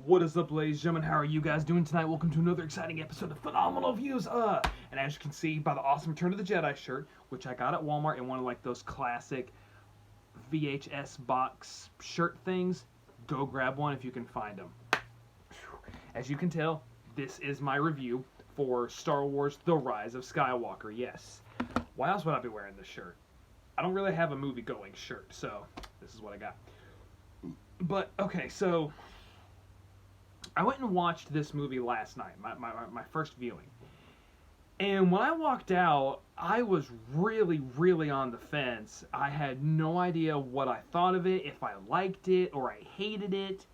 What is up, ladies and gentlemen? How are you guys doing tonight? Welcome to another exciting episode of Phenomenal Views. And as you can see by the awesome Return of the Jedi shirt, which I got at Walmart in one of like those classic VHS box shirt things, go grab one if you can find them. As you can tell, this is my review for Star Wars: The Rise of Skywalker. Yes. Why else would I be wearing this shirt? I don't really have a movie-going shirt, so this is what I got. But okay, so I went and watched this movie last night, my first viewing. And when I walked out, I was really on the fence. I had no idea what I thought of it, if I liked it or I hated it.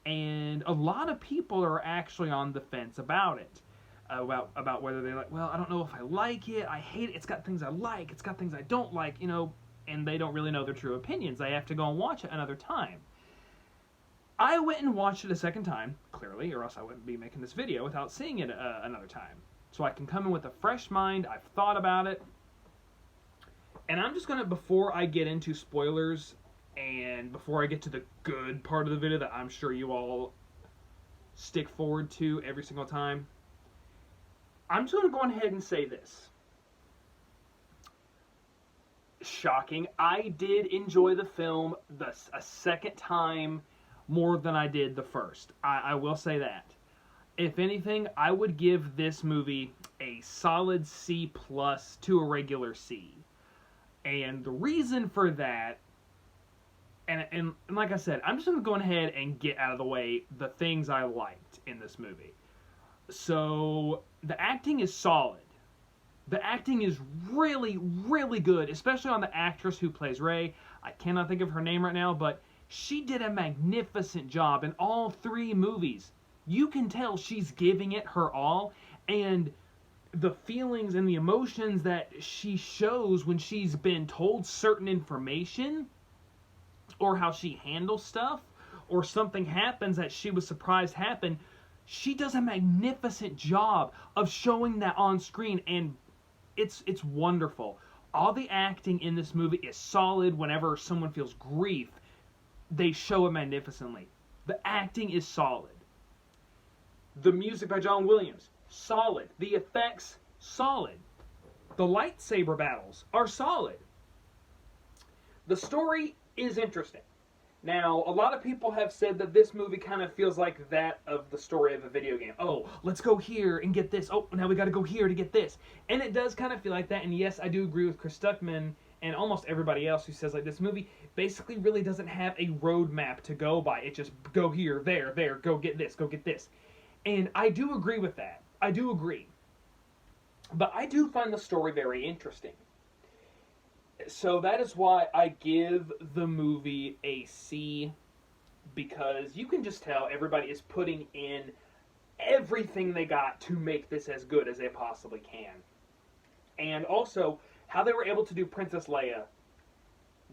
And a lot of people are actually on the fence about it. About whether they're like, well, I don't know if I like it, I hate it, it's got things I like, it's got things I don't like, you know, and they don't really know their true opinions. They have to go and watch it another time. I went and watched it a second time, clearly, or else I wouldn't be making this video without seeing it another time. So I can come in with a fresh mind, I've thought about it, and I'm just gonna, before I get into spoilers, and before I get to the good part of the video that I'm sure you all stick forward to every single time, I'm just gonna go ahead and say this. Shocking, I did enjoy the film a second time more than I did the first. I will say that. If anything, I would give this movie a solid C+ to a regular C. And the reason for that, and like I said, I'm just going to go ahead and get out of the way the things I liked in this movie. So, the acting is solid. The acting is really good, especially on the actress who plays Rey. I cannot think of her name right now, but she did a magnificent job in all three movies. You can tell she's giving it her all, and the feelings and the emotions that she shows when she's been told certain information, or how she handles stuff, or something happens that she was surprised happened, she does a magnificent job of showing that on screen, and it's wonderful. All the acting in this movie is solid. Whenever someone feels grief, they show it magnificently. The acting is solid. The music by John Williams, solid. The effects, solid. The lightsaber battles are solid. The story is interesting. Now, a lot of people have said that this movie kind of feels like that of the story of a video game. Oh, let's go here and get this. Oh, now we got to go here to get this. And it does kind of feel like that. And yes, I do agree with Chris Stuckman and almost everybody else who says like this movie basically really doesn't have a roadmap to go by. It just go here, there, go get this, go get this. And I do agree with that. I do agree. But I do find the story very interesting. So that is why I give the movie a C, because you can just tell everybody is putting in everything they got to make this as good as they possibly can. And also, how they were able to do Princess Leia,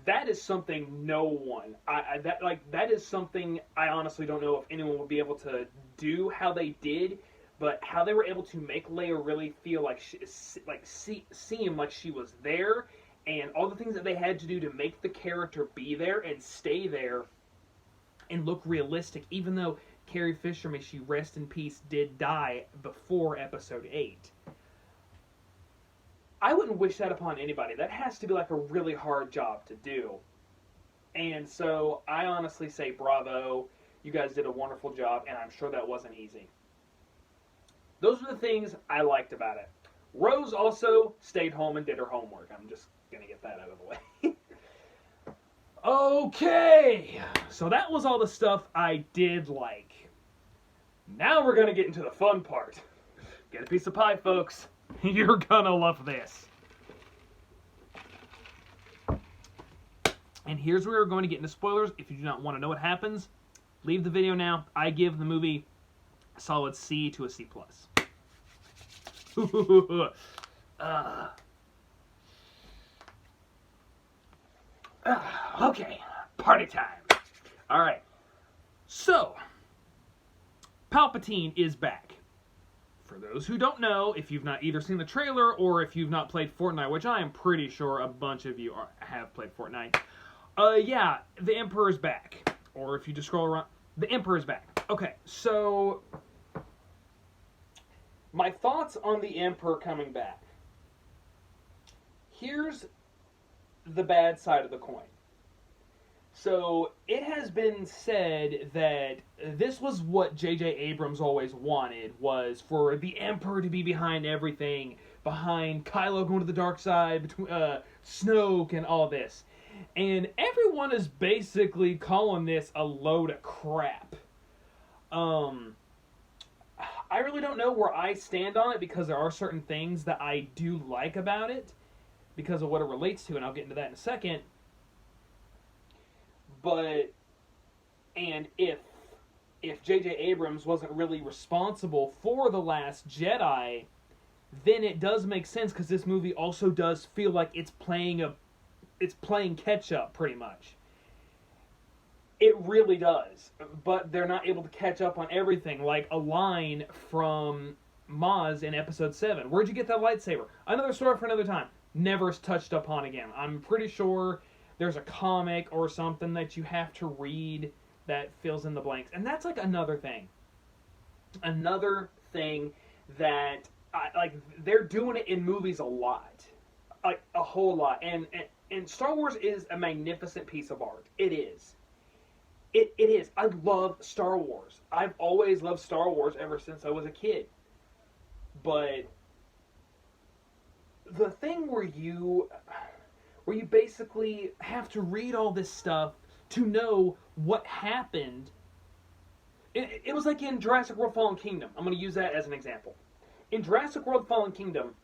that is something no one, that is something I honestly don't know if anyone would be able to do how they did, but how they were able to make Leia really feel like seem like she was there, and all the things that they had to do to make the character be there and stay there and look realistic, even though Carrie Fisher, may she rest in peace, did die before Episode 8. I wouldn't wish that upon anybody. That has to be like a really hard job to do. And so I honestly say bravo. You guys did a wonderful job, and I'm sure that wasn't easy. Those are the things I liked about it. Rose also stayed home and did her homework. I'm just going to get that out of the way. Okay, so that was all the stuff I did like. Now we're going to get into the fun part. Get a piece of pie, folks. You're going to love this. And here's where we're going to get into spoilers. If you do not want to know what happens, leave the video now. I give the movie a solid C to a C+. Okay, party time. Alright, so, Palpatine is back. For those who don't know, if you've not either seen the trailer or if you've not played Fortnite, which I am pretty sure a bunch of you have played Fortnite, yeah, the Emperor's back. Or if you just scroll around, the Emperor's back. Okay, so my thoughts on the Emperor coming back. Here's the bad side of the coin. So it has been said that this was what J.J. Abrams always wanted, was for the Emperor to be behind everything, behind Kylo going to the dark side, between Snoke and all this. And everyone is basically calling this a load of crap. I really don't know where I stand on it, because there are certain things that I do like about it because of what it relates to, and I'll get into that in a second. But, and if J.J. Abrams wasn't really responsible for The Last Jedi, then it does make sense, because this movie also does feel like it's playing catch up pretty much. It really does, but they're not able to catch up on everything. Like a line from Maz in Episode 7. Where'd you get that lightsaber? Another story for another time. Never touched upon again. I'm pretty sure there's a comic or something that you have to read that fills in the blanks. And that's like another thing. Another thing that, they're doing it in movies a lot. Like, a whole lot. And Star Wars is a magnificent piece of art. It is. It is. I love Star Wars. I've always loved Star Wars ever since I was a kid. But the thing where you basically have to read all this stuff to know what happened. It was like in Jurassic World Fallen Kingdom. I'm going to use that as an example. In Jurassic World Fallen Kingdom,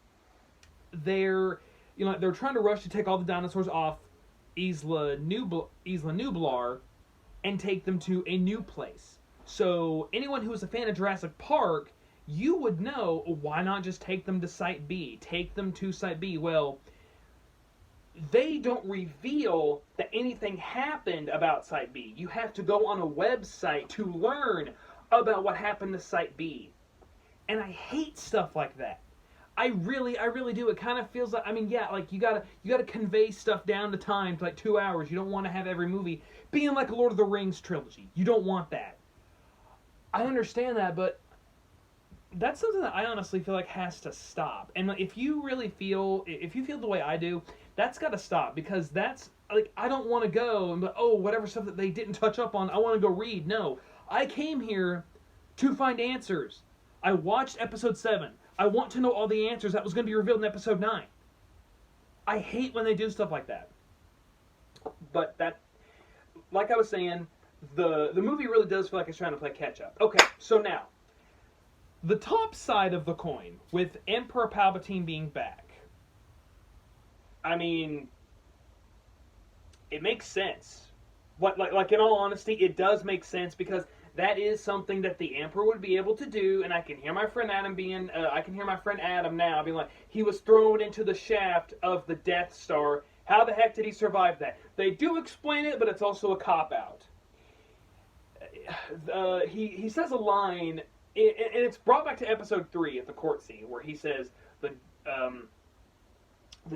they're trying to rush to take all the dinosaurs off Isla Nublar and take them to a new place. So anyone who is a fan of Jurassic Park, you would know, why not just take them to Site B? Take them to Site B. Well, they don't reveal that anything happened about Site B. You have to go on a website to learn about what happened to Site B. And I hate stuff like that. I really do. It kind of feels like, you gotta convey stuff down to time to like 2 hours. You don't want to have every movie being like a Lord of the Rings trilogy. You don't want that. I understand that, but that's something that I honestly feel like has to stop. And if you feel the way I do, that's got to stop, because that's like, I don't want to go and be, whatever stuff that they didn't touch up on, I want to go read. No, I came here to find answers. I watched Episode 7. I want to know all the answers that was going to be revealed in Episode 9. I hate when they do stuff like that. But that, like I was saying, the movie really does feel like it's trying to play catch up. Okay, so now, the top side of the coin, with Emperor Palpatine being back, it makes sense. Like in all honesty, it does make sense, because that is something that the Emperor would be able to do. And I can hear my friend Adam now being like, he was thrown into the shaft of the Death Star. How the heck did he survive that? They do explain it, but it's also a cop-out. He says a line, and it's brought back to Episode 3 at the court scene, where he says, the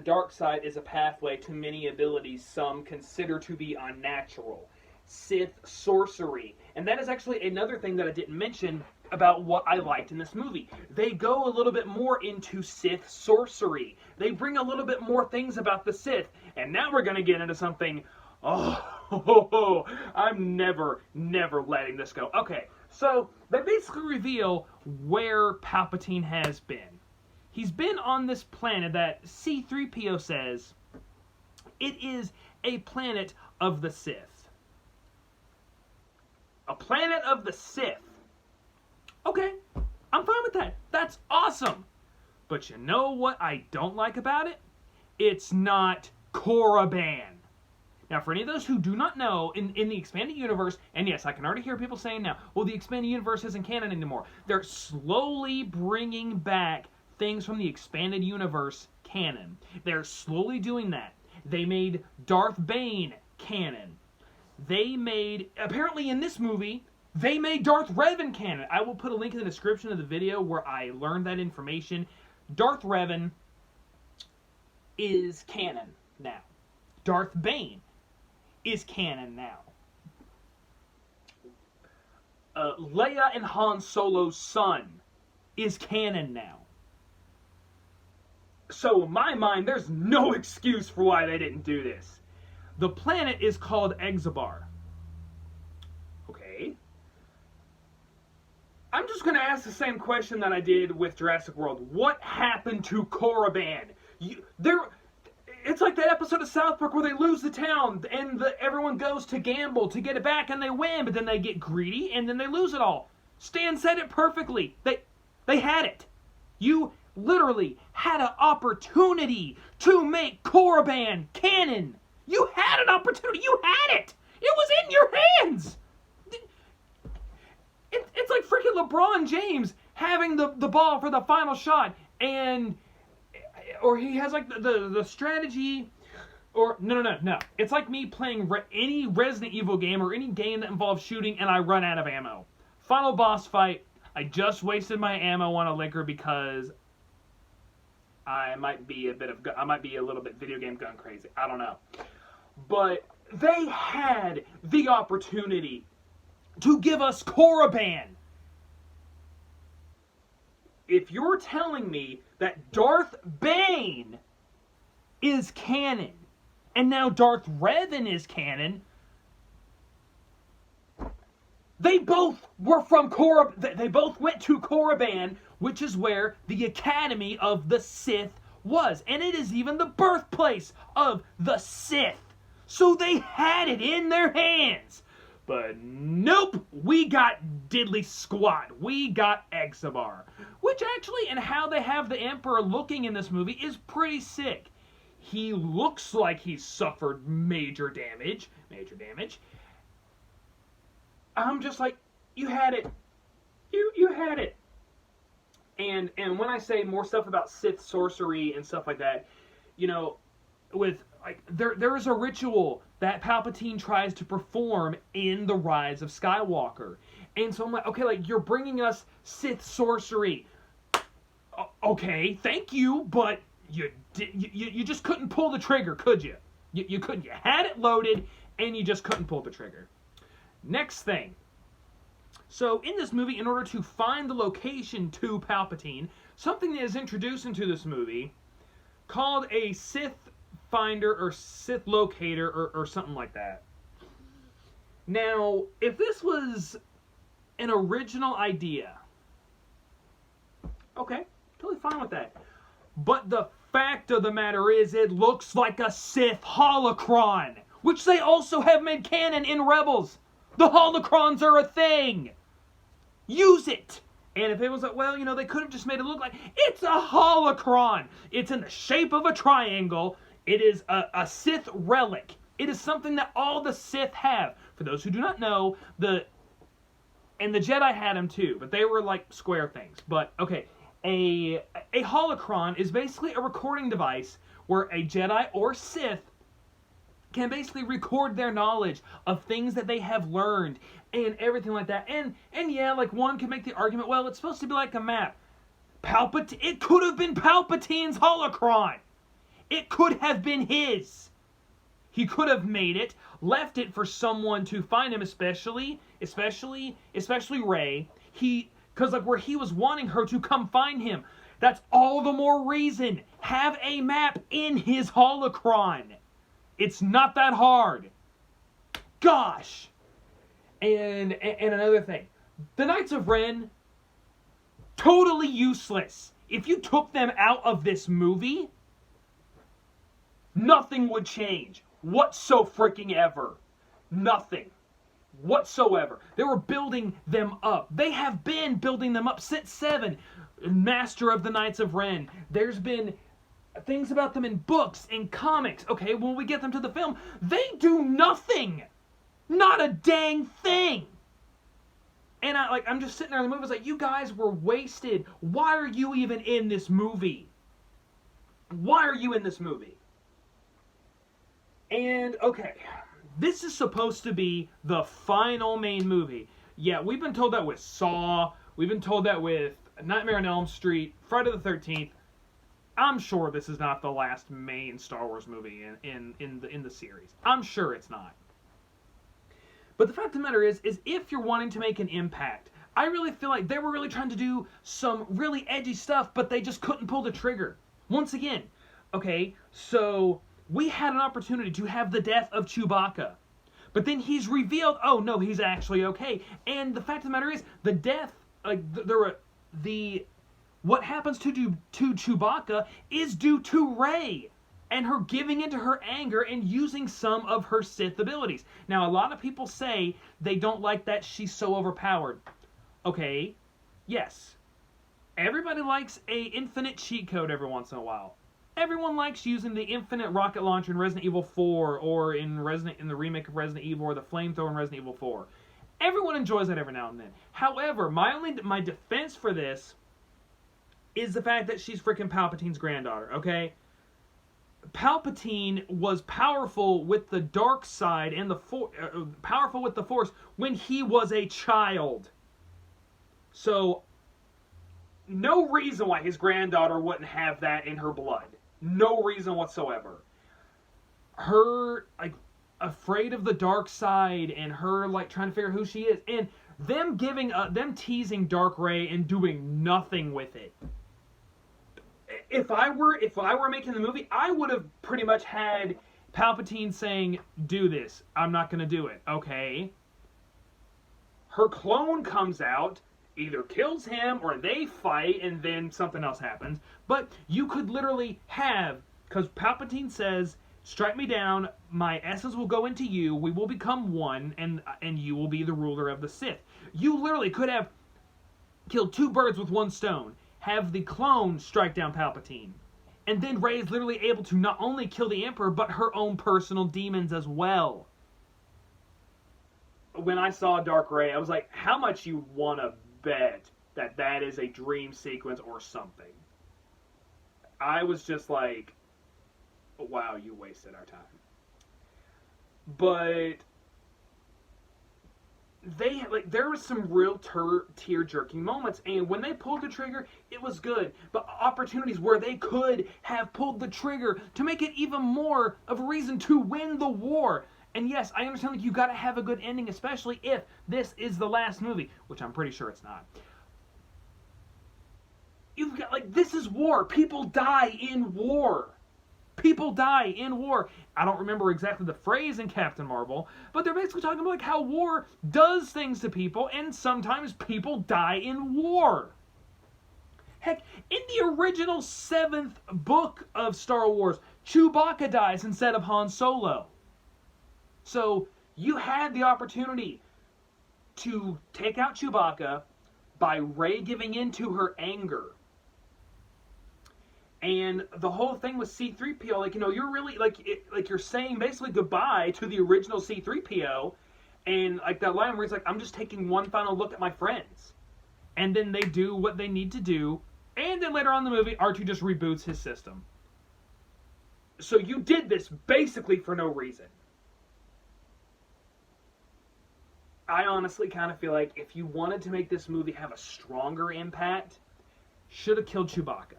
dark side is a pathway to many abilities some consider to be unnatural. Sith sorcery. And that is actually another thing that I didn't mention about what I liked in this movie. They go a little bit more into Sith sorcery. They bring a little bit more things about the Sith. And now we're going to get into something, I'm never letting this go. Okay, so they basically reveal where Palpatine has been. He's been on this planet that C-3PO says it is a planet of the Sith. A planet of the Sith. Okay, I'm fine with that. That's awesome. But you know what I don't like about it? It's not Korriban. Now, for any of those who do not know, in the expanded universe, and yes, I can already hear people saying now, well, the expanded universe isn't canon anymore. They're slowly bringing back things from the expanded universe canon. They're slowly doing that. They made Darth Bane canon. They made, apparently in this movie, they made Darth Revan canon. I will put a link in the description of the video where I learned that information. Darth Revan is canon now. Darth Bane is canon now. Leia and Han Solo's son is canon now. So in my mind, there's no excuse for why they didn't do this. The planet is called Exabar. Okay. I'm just going to ask the same question that I did with Jurassic World. What happened to Korriban? It's like that episode of South Park where they lose the town and everyone goes to gamble to get it back and they win, but then they get greedy and then they lose it all. Stan said it perfectly. They had it. You literally had an opportunity to make Korriban canon. You had an opportunity. You had it. It was in your hands. It's like freaking LeBron James having the ball for the final shot, or he has like the strategy, or no. It's like me playing any Resident Evil game or any game that involves shooting and I run out of ammo. Final boss fight, I just wasted my ammo on a liquor because I might be a little bit video game gun crazy. I don't know. But they had the opportunity to give us Korriban. If you're telling me that Darth Bane is canon, and now Darth Revan is canon, they both were from they both went to Korriban, which is where the Academy of the Sith was. And it is even the birthplace of the Sith. So they had it in their hands. But nope, we got diddly squat. We got Exabar. Which actually, and how they have the Emperor looking in this movie is pretty sick. He looks like he's suffered major damage. I'm just like, you had it. You had it. And when I say more stuff about Sith sorcery and stuff like that, with like there is a ritual that Palpatine tries to perform in The Rise of Skywalker. And so I'm like, okay, like you're bringing us Sith sorcery. Okay, thank you, but you just couldn't pull the trigger, could you? You couldn't. You had it loaded and you just couldn't pull the trigger. Next thing. So in this movie, in order to find the location to Palpatine, something that is introduced into this movie called a Sith Finder or Sith Locator or something like that. Now, if this was an original idea, okay, totally fine with that. But the fact of the matter is, it looks like a Sith holocron, which they also have made canon in Rebels. The holocrons are a thing. Use it. And if it was like, well, they could have just made it look like it's a holocron. It's in the shape of a triangle. It is a Sith relic. It is something that all the Sith have. For those who do not know, and the Jedi had them too, but they were like square things. But okay, a holocron is basically a recording device where a Jedi or Sith can basically record their knowledge of things that they have learned and everything like that. And yeah, like one can make the argument, well, it's supposed to be like a map. It could have been Palpatine's holocron. It could have been his. He could have made it, left it for someone to find him, especially Rey. Because like where he was wanting her to come find him. That's all the more reason. Have a map in his holocron. It's not that hard. Gosh. And another thing. The Knights of Ren, totally useless. If you took them out of this movie, nothing would change. Whatso-freaking-ever. Nothing. Whatsoever. They were building them up. They have been building them up since 7. Master of the Knights of Ren. There's been things about them in books, in comics. Okay, when we get them to the film, they do nothing. Not a dang thing. And I'm just sitting there in the movie, it's like, you guys were wasted. Why are you even in this movie? Why are you in this movie? And, okay, this is supposed to be the final main movie. Yeah, we've been told that with Saw. We've been told that with Nightmare on Elm Street, Friday the 13th. I'm sure this is not the last main Star Wars movie in the series. I'm sure it's not. But the fact of the matter is if you're wanting to make an impact, I really feel like they were really trying to do some really edgy stuff, but they just couldn't pull the trigger. Once again, okay, so we had an opportunity to have the death of Chewbacca. But then he's revealed, oh no, he's actually okay. And the fact of the matter is, the death, like, what happens to Chewbacca is due to Rey and her giving into her anger and using some of her Sith abilities. Now, a lot of people say they don't like that she's so overpowered. Okay, yes. Everybody likes a infinite cheat code every once in a while. Everyone likes using the infinite rocket launcher in Resident Evil 4 or in the remake of Resident Evil or the flamethrower in Resident Evil 4. Everyone enjoys that every now and then. However, my defense for this is the fact that she's freaking Palpatine's granddaughter, okay? Palpatine was powerful with the dark side and powerful with the Force when he was a child. So, no reason why his granddaughter wouldn't have that in her blood. No reason whatsoever. Her, like, afraid of the dark side and her, like, trying to figure out who she is. And them teasing Dark Rey and doing nothing with it. If I were making the movie, I would have pretty much had Palpatine saying, do this. I'm not going to do it. Okay. Her clone comes out, either kills him or they fight and then something else happens. But you could literally have, because Palpatine says, strike me down, my essence will go into you, we will become one, and you will be the ruler of the Sith. You literally could have killed two birds with one stone. Have the clone strike down Palpatine. And then Rey is literally able to not only kill the Emperor, but her own personal demons as well. When I saw Dark Rey, I was like, how much you want to bet that is a dream sequence or something? I was just like, wow, you wasted our time. But there was some real tear-jerking moments, and when they pulled the trigger, it was good. But opportunities where they could have pulled the trigger to make it even more of a reason to win the war. And yes, I understand that you gotta have a good ending, especially if this is the last movie, which I'm pretty sure it's not. You've got, like, this is war. People die in war. People die in war. I don't remember exactly the phrase in Captain Marvel, but they're basically talking about, like, how war does things to people, and sometimes people die in war. Heck, in the original 7th book of Star Wars, Chewbacca dies instead of Han Solo. So, you had the opportunity to take out Chewbacca by Rey giving in to her anger. And the whole thing with C-3PO, like, you know, you're really, you're saying basically goodbye to the original C-3PO. And, like, that line where he's like, I'm just taking one final look at my friends. And then they do what they need to do. And then later on in the movie, R2 just reboots his system. So you did this basically for no reason. I honestly kind of feel like if you wanted to make this movie have a stronger impact, should have killed Chewbacca.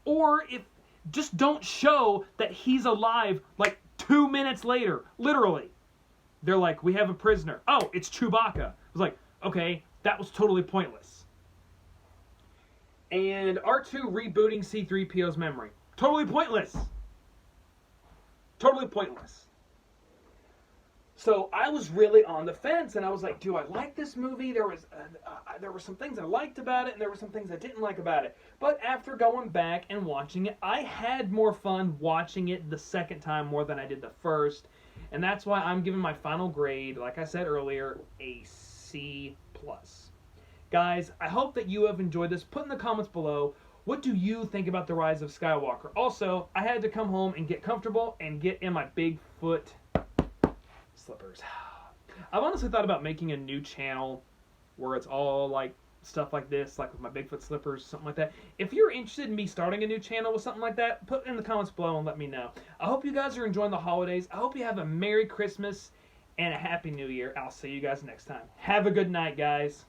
Or if just don't show that he's alive like 2 minutes later, literally. They're like, we have a prisoner. Oh, it's Chewbacca. It was like, okay, that was totally pointless. And R2 rebooting C-3PO's memory. Totally pointless. Totally pointless. So I was really on the fence, and I was like, do I like this movie? There were some things I liked about it, and there were some things I didn't like about it. But after going back and watching it, I had more fun watching it the second time more than I did the first. And that's why I'm giving my final grade, like I said earlier, a C+. Guys, I hope that you have enjoyed this. Put in the comments below, what do you think about The Rise of Skywalker? Also, I had to come home and get comfortable and get in my Bigfoot slippers. I've honestly thought about making a new channel where it's all like stuff like this, like with my Bigfoot slippers, something like that. If you're interested in me starting a new channel with something like that, put it in the comments below and let me know. I hope you guys are enjoying the holidays. I hope you have a Merry Christmas and a Happy New Year. I'll see you guys next time. Have a good night, guys.